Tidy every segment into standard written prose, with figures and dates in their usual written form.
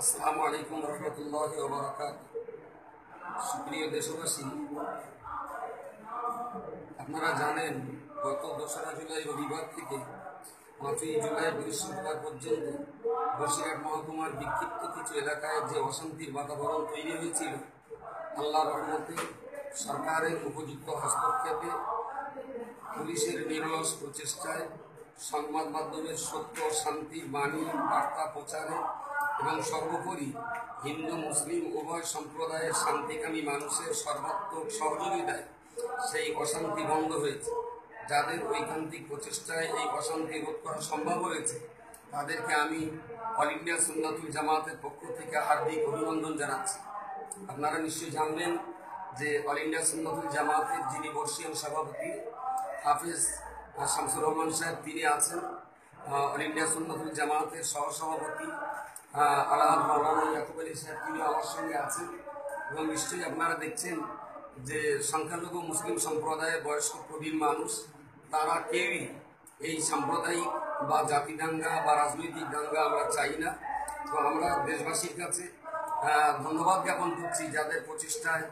আসসালামু আলাইকুম রহমতুল্লাহি ওয়া বারাকাতুহু। সুপ্রিয় দেশবাসী, আপনারা জানেন গত 2রা জুলাই রবিবার থেকে 5ই জুলাই বৃহস্পতিবার পর্যন্ত বসিরহাট মহকুমার বিক্ষিপ্ত কিছু এলাকায় যে অশান্তির বাতাবরণ তৈরি হয়েছিল, আল্লাহর রহমতে সরকারের উপযুক্ত হস্তক্ষেপে, পুলিশের নিরলস প্রচেষ্টায়, সংবাদ মাধ্যমের সত্য শান্তির বাণী বার্তা প্রচারে এবং সর্বোপরি হিন্দু মুসলিম উভয় সম্প্রদায়ের শান্তিকামী মানুষের সর্বাত্মক সহযোগিতায় সেই অশান্তি বন্ধ হয়েছে। যাদের ঐকান্তিক প্রচেষ্টায় এই অশান্তি রোধ করা সম্ভব হয়েছে, তাদেরকে আমি অল ইন্ডিয়া সুন্নাতুল জামাতের পক্ষ থেকে হার্দিক অভিনন্দন জানাচ্ছি। আপনারা নিশ্চয়ই জানবেন যে অল ইন্ডিয়া সুন্নাতুল জামাতের যিনি বর্ষীয়ান সভাপতি হাফেজ শামসুর রহমান সাহেব, তিনি আছেন। অল ইন্ডিয়া সুন্নাতুল জামাতের সহসভাপতি আলহাজ মাওলানা ইয়াকুব আলী সাহেব, তিনি আমার সঙ্গে আছেন। এবং নিশ্চয়ই আপনারা দেখছেন যে সংখ্যালঘু মুসলিম সম্প্রদায়ের বয়স্ক প্রবীণ মানুষ, তারা কেউই এই সাম্প্রদায়িক বা জাতি দাঙ্গা বা রাজনৈতিক দাঙ্গা আমরা চাই না। তো আমরা দেশবাসীর কাছে ধন্যবাদ জ্ঞাপন করছি, যাদের প্রচেষ্টায়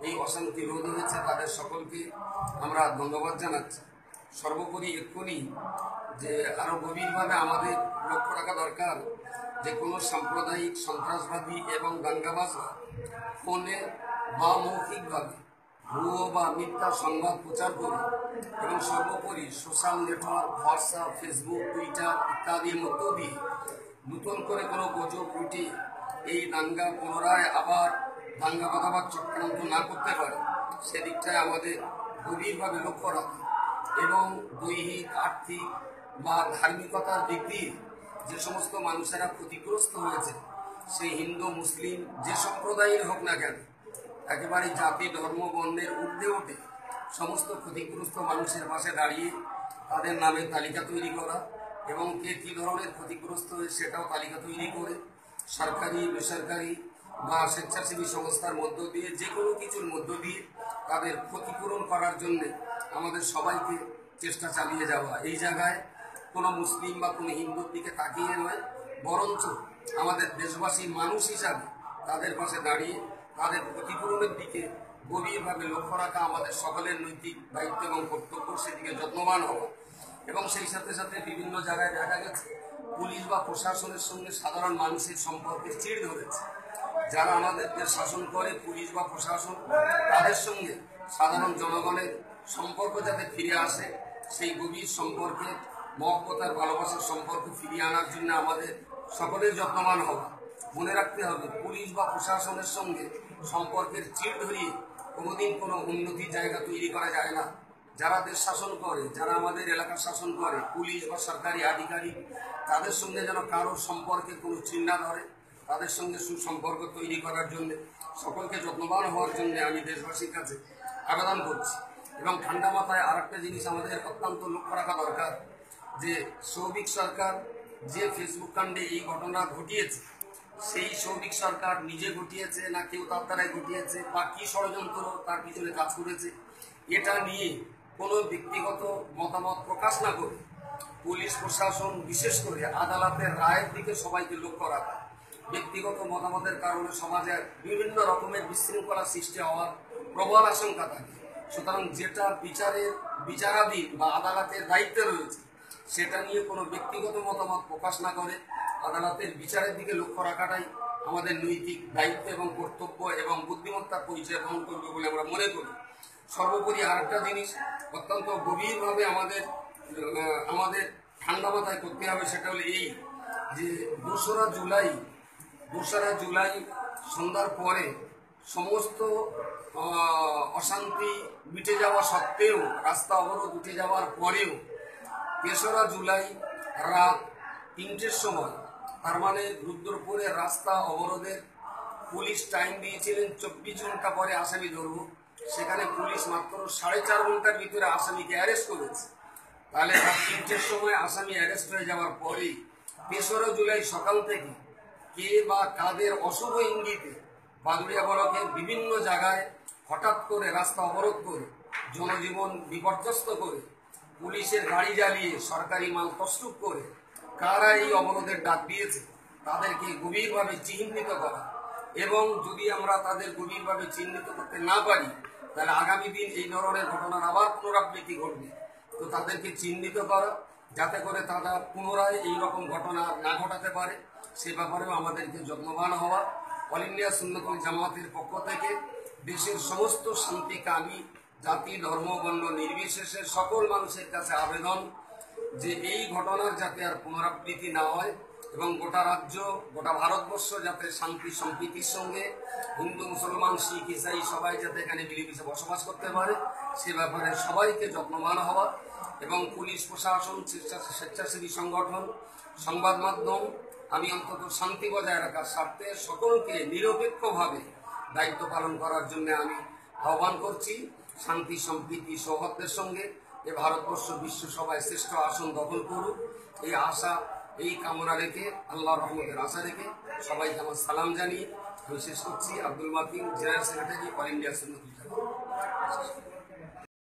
এই অশান্তি রোধ হয়েছে, তাদের সকলকে আমরা ধন্যবাদ জানাচ্ছি। সর্বোপরি এক্ষুনি যে আরও গভীরভাবে আমাদের লক্ষ্য রাখা দরকার যে কোনো সাম্প্রদায়িক সন্ত্রাসবাদী এবং দাঙ্গাবাজরা ফোনে বা মৌখিকভাবে ভুয়ো বা মিথ্যা সংবাদ প্রচার করে এবং সর্বোপরি social network WhatsApp, Facebook, Twitter ইত্যাদির মধ্য দিয়ে নতুন করে কোনো গুজব উঠে এই দাঙ্গা পুনরায় আবার দাঙ্গা বাঁধাবার চক্রান্ত না করতে পারে, সেদিকটায় আমাদের গভীরভাবে লক্ষ্য রাখা এবং দৈহিক, আর্থিক বা ধার্মিকতার দিক দিয়ে যে সমস্ত মানুষেরা ক্ষতিগ্রস্ত হয়েছে, সেই হিন্দু মুসলিম যে সম্প্রদায়ের হোক না কেন, একেবারে জাতি ধর্ম বর্ণের ঊর্ধ্বে উঠে সমস্ত ক্ষতিগ্রস্ত মানুষের পাশে দাঁড়িয়ে তাদের নামে তালিকা তৈরি করা এবং কে কী ধরনের ক্ষতিগ্রস্ত হয়েছে সেটাও তালিকা তৈরি করে সরকারি, বেসরকারি বা স্বেচ্ছাসেবী সংস্থার মধ্য দিয়ে যে কোনো কিছুর মধ্য দিয়ে তাদের ক্ষতিপূরণ করার জন্যে আমাদের সবাইকে চেষ্টা চালিয়ে যাওয়া। এই জায়গায় কোনো মুসলিম বা কোনো হিন্দুর দিকে তাকিয়ে নয়, বরঞ্চ আমাদের দেশবাসী মানুষ হিসাবে তাদের পাশে দাঁড়িয়ে তাদের ক্ষতিপূরণের দিকে গভীরভাবে লক্ষ্য রাখা আমাদের সকলের নৈতিক দায়িত্ব এবং কর্তব্য, সেদিকে যত্নবান হওয়া। এবং সেই সাথে সাথে বিভিন্ন জায়গায় দেখা গেছে পুলিশ বা প্রশাসনের সঙ্গে সাধারণ মানুষের সম্পর্কের চিড় ধরেছে। যারা আমাদেরকে শাসন করে, পুলিশ বা প্রশাসন, তাদের সঙ্গে সাধারণ জনগণের সম্পর্ক যাতে ফিরে আসে, সেই গভীর সম্পর্কে মহব্বতার ভালোবাসার সম্পর্ক ফিরিয়ে আনার জন্য আমাদের সকলের যত্নবান হওয়া। মনে রাখতে হবে, পুলিশ বা প্রশাসনের সঙ্গে সম্পর্কের চিড় ধরিয়ে কোনোদিন কোনো উন্নতির জায়গা তৈরি করা যায় না। যারা দেশ শাসন করে, যারা আমাদের এলাকা শাসন করে, পুলিশ বা সরকারি আধিকারিক, তাদের সঙ্গে যেন কারোর সম্পর্কে কোনো চিহ্ন ধরে, তাদের সঙ্গে সুসম্পর্ক তৈরি করার জন্য সকলকে যত্নবান হওয়ার জন্য আমি দেশবাসীর কাছে আবেদন করছি। এবং ঠান্ডা মাথায় আর একটা জিনিস আমাদের অত্যন্ত লক্ষ্য রাখা দরকার যে সৌভিক সরকার যে ফেসবুক কাণ্ডে এই ঘটনা ঘটিয়েছে, সেই সৌভিক সরকার নিজে ঘটিয়েছে না কেউ তার দ্বারাই ঘটিয়েছে বা কী ষড়যন্ত্র তার পিছনে কাজ করেছে, এটা নিয়ে কোনো ব্যক্তিগত মতামত প্রকাশ না করে পুলিশ প্রশাসন, বিশেষ করে আদালতের রায়ের দিকে সবাইকে লক্ষ্য রাখা। ব্যক্তিগত মতামতের কারণে সমাজে বিভিন্ন রকমের বিশৃঙ্খলা সৃষ্টি হওয়ার প্রবল আশঙ্কা থাকে। সুতরাং যেটা বিচারাধীন বা আদালতের দায়িত্বে রয়েছে, সেটা নিয়ে কোনো ব্যক্তিগত মতামত প্রকাশ না করে আদালতের বিচারের দিকে লক্ষ্য রাখাটাই আমাদের নৈতিক দায়িত্ব এবং কর্তব্য এবং বুদ্ধিমত্তার পরিচয় বহন করবে বলে আমরা মনে করি। সর্বোপরি আরেকটা জিনিস অত্যন্ত গভীরভাবে আমাদের ঠান্ডা মাথায় করতে হবে, সেটা হলো এই যে 2রা জুলাই সন্ধ্যার পরে সমস্ত অশান্তি মিটে যাওয়া সত্ত্বেও, রাস্তা অবরোধ উঠে যাওয়ার পরেও 3রা জুলাই রাত 3টের সময়, তার মানে রুদ্রপুরের রাস্তা অবরোধের পুলিশ টাইম দিয়েছিলেন 24 ঘন্টা পরে আসামি ধরব, সেখানে পুলিশ মাত্র 4.5 ঘন্টার ভিতরে আসামিকে অ্যারেস্ট করেছে। তাহলে রাত 3টের সময় আসামি অ্যারেস্ট হয়ে যাওয়ার পরেই 3রা জুলাই সকাল থেকে কে বা কাদের অশুভ ইঙ্গিতে বাদুড়িয়া ব্লকের বিভিন্ন জায়গায় হঠাৎ করে রাস্তা অবরোধ করে জনজীবন বিপর্যস্ত করে, পুলিশের গাড়ি জ্বালিয়ে সরকারি মাল তছরূপ করে কারা এই অবরোধের ডাক দিয়েছে তাদেরকে গভীরভাবে চিহ্নিত করা, এবং যদি আমরা তাদের গভীরভাবে চিহ্নিত করতে না পারি তাহলে আগামী দিন এই ধরনের ঘটনার আবার পুনরাবৃত্তি ঘটবে। তো তাদেরকে চিহ্নিত করা যাতে করে তারা পুনরায় এইরকম ঘটনা না ঘটাতে পারে সে ব্যাপারেও আমাদেরকে যত্নবান হওয়া। অল ইন্ডিয়া সুন্নতুল জামাতের পক্ষ থেকে দেশের সমস্ত শান্তিকামী জাতি ধর্ম বর্ণ নির্বিশেষে সকল মানুষের কাছে আবেদন যে এই ঘটনার যাতে আর পুনরাবৃত্তি না হয় এবং গোটা রাজ্য গোটা ভারতবর্ষ যাতে শান্তি সম্প্রীতির সঙ্গে হিন্দু মুসলমান শিখ ইসাই সবাই যাতে এখানে মিলেমিশে বসবাস করতে পারে সে ব্যাপারে সবাইকে যত্নবান হওয়া, এবং পুলিশ প্রশাসন স্বেচ্ছাসেবী সংগঠন সংবাদ মাধ্যম আমি অন্তত শান্তি বজায় রাখার স্বার্থে সকলকে নিরপেক্ষভাবে দায়িত্ব পালন করার জন্য আমি আহ্বান করছি। শান্তি সম্প্রীতি সৌহার্দ্যের সঙ্গে এ ভারতবর্ষ বিশ্ব সভায় শ্রেষ্ঠ আসন দখল করুক এই আশা এই কামনা রেখে আল্লাহ রহমতের আশা রেখে সবাইকে আমার সালাম জানিয়ে আমি শেষ করছি। Abdul মাতিন, general secretary, all India Sunnatul জামাত।